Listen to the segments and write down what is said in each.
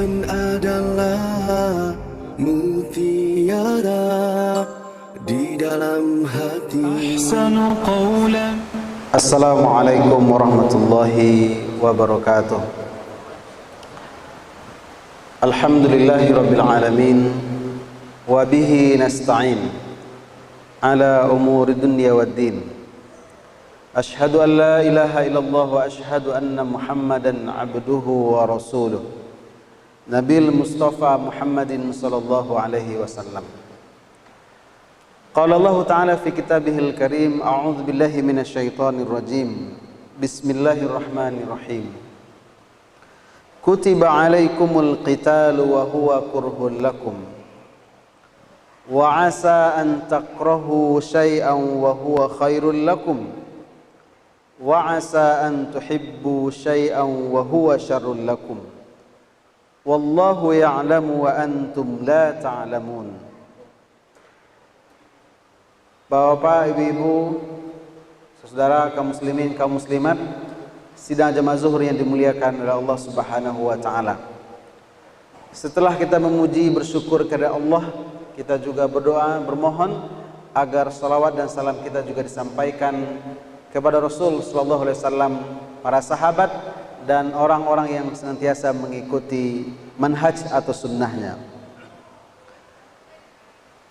Iman adalah mutiara di dalam hati. Assalamualaikum warahmatullahi wabarakatuh. Alhamdulillahi rabbil alamin, wa bihi nasta'in ala umuri dunya waddin. Ashhadu an la ilaha illallah wa ashhadu anna Muhammadan abduhu wa rasuluh. Nabil Mustafa Muhammadin sallallahu alaihi wasallam. Qala Allah Ta'ala fi kitabihil karim, a'udzu billahi minasyaitonir rajim. Bismillahirrahmanirrahim. Kutiba alaikumul qitalu wa huwa kurhul lakum. Wa asa an takrahu syai'an wa huwa khairul lakum. Wa asa an tuhibbu syai'an wa huwa syarrul lakum. Wallahu ya'lamu wa antum la ta'lamun. Bapak, ibu-ibu, saudara kaum muslimin, kaum muslimat, sidang jamaah zuhur yang dimuliakan oleh Allah Subhanahu wa taala. Setelah kita memuji bersyukur kepada Allah, kita juga berdoa bermohon agar salawat dan salam kita juga disampaikan kepada Rasul sallallahu alaihi wasallam, para sahabat dan orang-orang yang senantiasa mengikuti manhaj atau sunnahnya.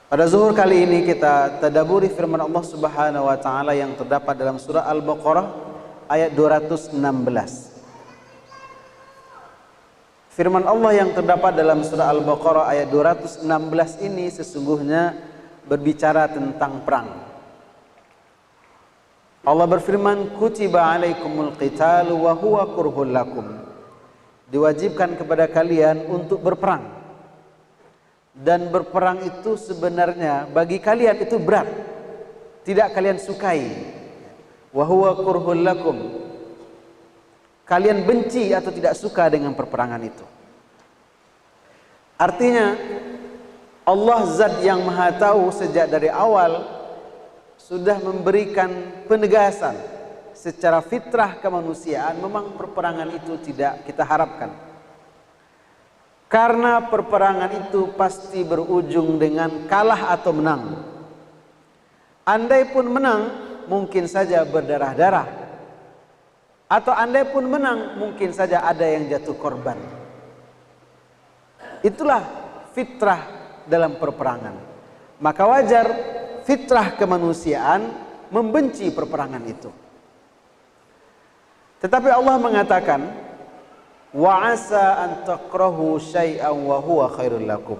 Pada zuhur kali ini kita tadabburi firman Allah Subhanahu wa taala yang terdapat dalam surah Al-Baqarah ayat 216. Firman Allah yang terdapat dalam surah Al-Baqarah ayat 216 ini sesungguhnya berbicara tentang perang. Allah berfirman, kutiba alaikumul qitalu wa huwa kurhul lakum. Diwajibkan kepada kalian untuk berperang. Dan berperang itu sebenarnya bagi kalian itu berat. Tidak kalian sukai. Wa huwa kurhul lakum. Kalian benci atau tidak suka dengan perperangan itu. Artinya Allah zat yang maha tahu sejak dari awal sudah memberikan penegasan secara fitrah kemanusiaan, memang perperangan itu tidak kita harapkan. Karena perperangan itu pasti berujung dengan kalah atau menang. Andai pun menang, mungkin saja berdarah-darah. Atau andai pun menang, mungkin saja ada yang jatuh korban. Itulah fitrah dalam perperangan. Maka wajar fitrah kemanusiaan membenci perperangan itu. Tetapi Allah mengatakan, wa asa an takrahu syai'an wa huwa khairul lakum.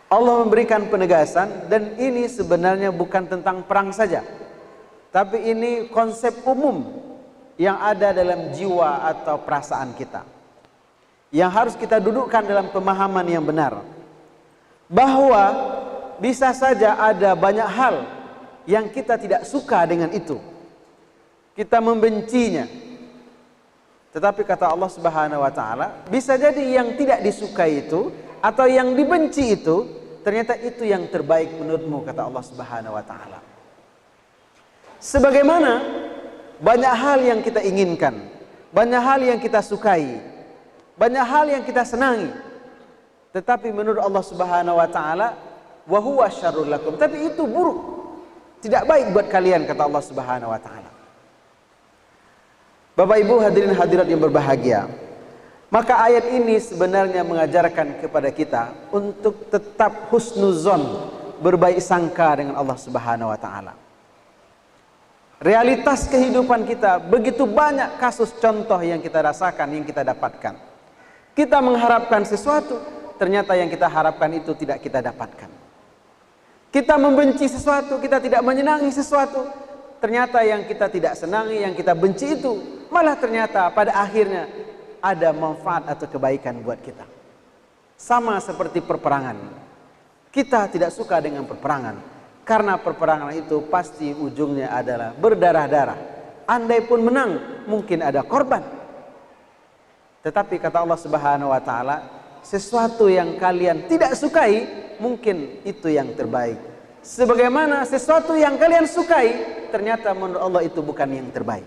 Allah memberikan penegasan, dan ini sebenarnya bukan tentang perang saja, tapi ini konsep umum yang ada dalam jiwa atau perasaan kita, yang harus kita dudukkan dalam pemahaman yang benar, bahwa bisa saja ada banyak hal yang kita tidak suka dengan itu, kita membencinya. Tetapi kata Allah Subhanahu wa taala, bisa jadi yang tidak disukai itu atau yang dibenci itu ternyata itu yang terbaik menurutmu, kata Allah Subhanahu wa taala. Sebagaimana banyak hal yang kita inginkan, banyak hal yang kita sukai, banyak hal yang kita senangi, tetapi menurut Allah Subhanahu wa taala, wa huwa syarrul lakum, tapi itu buruk, tidak baik buat kalian, kata Allah Subhanahu wa taala. Bapak Ibu hadirin hadirat yang berbahagia, maka ayat ini sebenarnya mengajarkan kepada kita untuk tetap husnuzon, berbaik sangka dengan Allah Subhanahu wa taala. Realitas kehidupan kita begitu banyak kasus contoh yang kita rasakan, yang kita dapatkan. Kita mengharapkan sesuatu, ternyata yang kita harapkan itu tidak kita dapatkan. Kita membenci sesuatu, kita tidak menyenangi sesuatu, ternyata yang kita tidak senangi, yang kita benci itu malah ternyata pada akhirnya ada manfaat atau kebaikan buat kita. Sama seperti perperangan. Kita tidak suka dengan perperangan, karena perperangan itu pasti ujungnya adalah berdarah-darah. Andai pun menang, mungkin ada korban. Tetapi kata Allah Subhanahu wa taala, sesuatu yang kalian tidak sukai, mungkin itu yang terbaik. Sebagaimana sesuatu yang kalian sukai, ternyata menurut Allah itu bukan yang terbaik.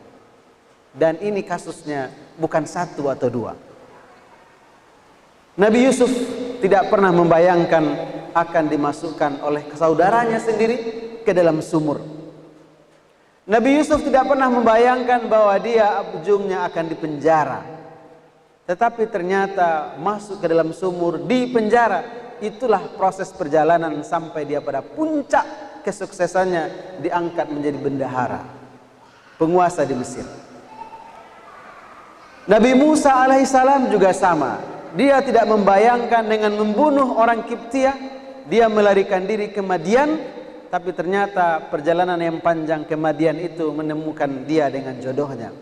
Dan ini kasusnya bukan satu atau dua. Nabi Yusuf tidak pernah membayangkan akan dimasukkan oleh saudaranya sendiri ke dalam sumur. Nabi Yusuf tidak pernah membayangkan bahwa dia ujungnya akan dipenjara. Tetapi ternyata masuk ke dalam sumur, di penjara. Itulah proses perjalanan sampai dia pada puncak kesuksesannya, diangkat menjadi bendahara, penguasa di Mesir. Nabi Musa alaihissalam juga sama. Dia tidak membayangkan dengan membunuh orang Kiptia, dia melarikan diri ke Madian. Tapi ternyata perjalanan yang panjang ke Madian itu menemukan dia dengan jodohnya.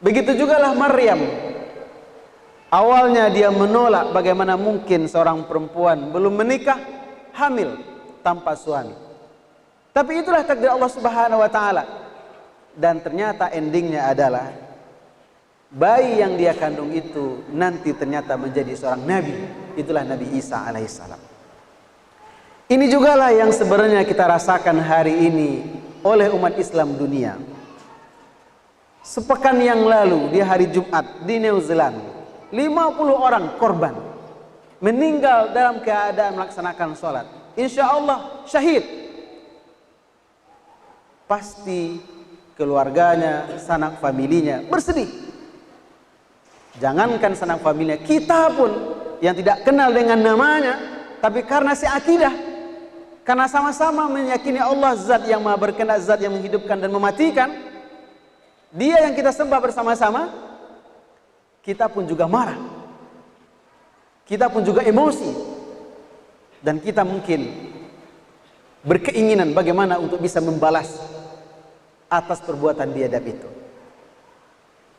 Begitu jugalah Maryam. Awalnya dia menolak, bagaimana mungkin seorang perempuan belum menikah hamil tanpa suami. Tapi itulah takdir Allah Subhanahu wa taala. Dan ternyata endingnya adalah bayi yang dia kandung itu nanti ternyata menjadi seorang nabi. Itulah Nabi Isa alaihissalam. Ini jugalah yang sebenarnya kita rasakan hari ini oleh umat Islam dunia. Sepekan yang lalu di hari Jumat di New Zealand, 50 orang korban meninggal dalam keadaan melaksanakan sholat. Insya Allah syahid. Pasti keluarganya, sanak familinya bersedih. Jangankan sanak familinya, kita pun yang tidak kenal dengan namanya, tapi karena seakidah, karena sama-sama meyakini Allah zat yang maha berkehendak, zat yang menghidupkan dan mematikan, dia yang kita sembah bersama-sama, kita pun juga marah, kita pun juga emosi, dan kita mungkin berkeinginan bagaimana untuk bisa membalas atas perbuatan biadab itu.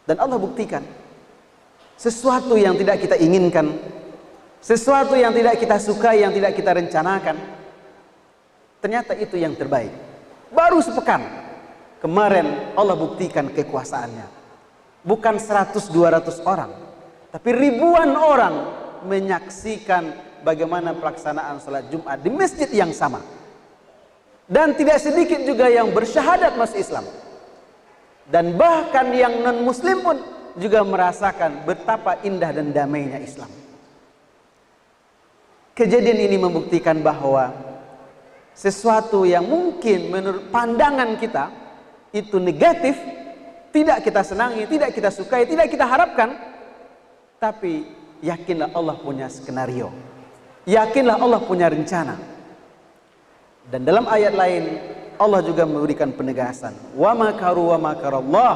Dan Allah buktikan sesuatu yang tidak kita inginkan, sesuatu yang tidak kita sukai, yang tidak kita rencanakan, ternyata itu yang terbaik. Baru sepekan kemarin Allah buktikan kekuasaannya. Bukan 100-200 orang, tapi ribuan orang menyaksikan bagaimana pelaksanaan sholat Jumat di masjid yang sama. Dan tidak sedikit juga yang bersyahadat masuk Islam. Dan bahkan yang non-muslim pun juga merasakan betapa indah dan damainya Islam. Kejadian ini membuktikan bahwa sesuatu yang mungkin menurut pandangan kita itu negatif, tidak kita senangi, tidak kita sukai, tidak kita harapkan, tapi yakinlah Allah punya skenario, yakinlah Allah punya rencana. Dan dalam ayat lain Allah juga memberikan penegasan, wa makaru wa makarallah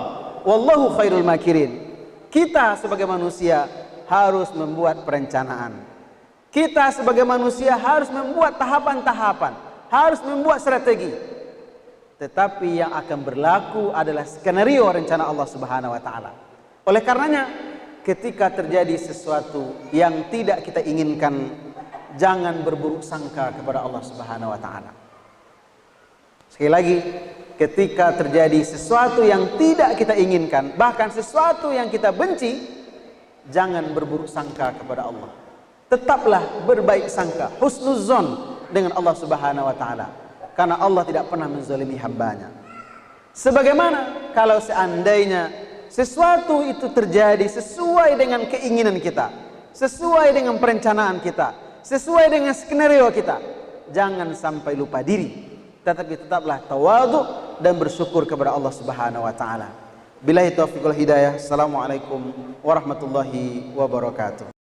wallahu khairul makirin. Kita sebagai manusia harus membuat perencanaan, kita sebagai manusia harus membuat tahapan-tahapan, harus membuat strategi. Tetapi yang akan berlaku adalah skenario rencana Allah Subhanahu wa taala. Oleh karenanya, ketika terjadi sesuatu yang tidak kita inginkan, jangan berburuk sangka kepada Allah Subhanahu wa taala. Sekali lagi, ketika terjadi sesuatu yang tidak kita inginkan, bahkan sesuatu yang kita benci, jangan berburuk sangka kepada Allah. Tetaplah berbaik sangka, husnuzon dengan Allah Subhanahu wa taala, karena Allah tidak pernah menzalimi hambanya. Sebagaimana kalau seandainya sesuatu itu terjadi sesuai dengan keinginan kita, sesuai dengan perencanaan kita, sesuai dengan skenario kita, jangan sampai lupa diri, tetapi tetaplah tawadhu dan bersyukur kepada Allah Subhanahu wa taala. Billahi taufiq wal hidayah. Assalamualaikum warahmatullahi wabarakatuh.